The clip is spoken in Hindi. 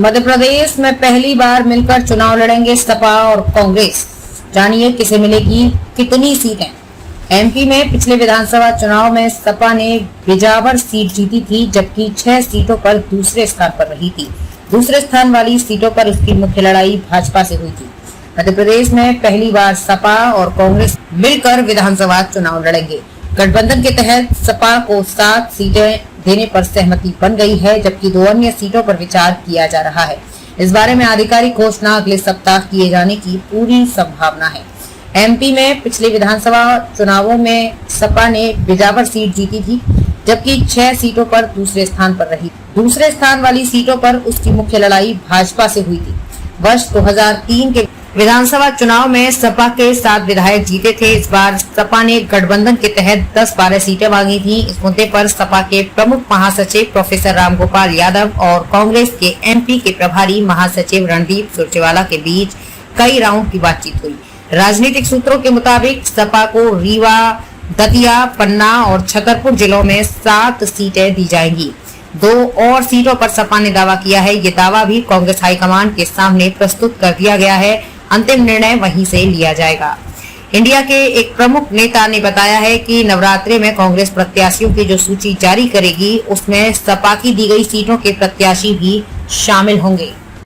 मध्य प्रदेश में पहली बार मिलकर चुनाव लड़ेंगे सपा और कांग्रेस। जानिए किसे मिलेगी कितनी सीटें। एमपी में पिछले विधानसभा चुनाव में सपा ने बिजावर सीट जीती थी, जबकि 6 सीटों पर दूसरे स्थान पर रही थी। दूसरे स्थान वाली सीटों पर उसकी मुख्य लड़ाई भाजपा से हुई थी। मध्य प्रदेश में पहली बार सपा और कांग्रेस मिलकर विधानसभा चुनाव लड़ेंगे। गठबंधन के तहत सपा को 7 सीटें देने पर सहमति बन गई है, जबकि 2 अन्य सीटों पर विचार किया जा रहा है। इस बारे में आधिकारिक घोषणा अगले सप्ताह किए जाने की पूरी संभावना है। एमपी में पिछले विधानसभा चुनावों में सपा ने बिजावर सीट जीती थी, जबकि 6 सीटों पर दूसरे स्थान पर रही। दूसरे स्थान वाली सीटों पर उसकी मुख्य लड़ाई भाजपा से हुई थी। वर्ष 2003 के विधानसभा चुनाव में सपा के 7 विधायक जीते थे। इस बार सपा ने गठबंधन के तहत 10-12 सीटें मांगी थी। इस मुद्दे पर सपा के प्रमुख महासचिव प्रोफेसर रामगोपाल यादव और कांग्रेस के एमपी के प्रभारी महासचिव रणदीप सुरजेवाला के बीच कई राउंड की बातचीत हुई। राजनीतिक सूत्रों के मुताबिक सपा को रीवा, दतिया, पन्ना और छतरपुर जिलों में 7 सीटें दी जाएंगी। 2 और सीटों पर सपा ने दावा किया है। ये दावा भी कांग्रेस हाईकमान के सामने प्रस्तुत कर दिया गया है। अंतिम निर्णय वहीं से लिया जाएगा। इंडिया के एक प्रमुख नेता ने बताया है कि नवरात्रि में कांग्रेस प्रत्याशियों की जो सूची जारी करेगी, उसमें सपा की दी गई सीटों के प्रत्याशी भी शामिल होंगे।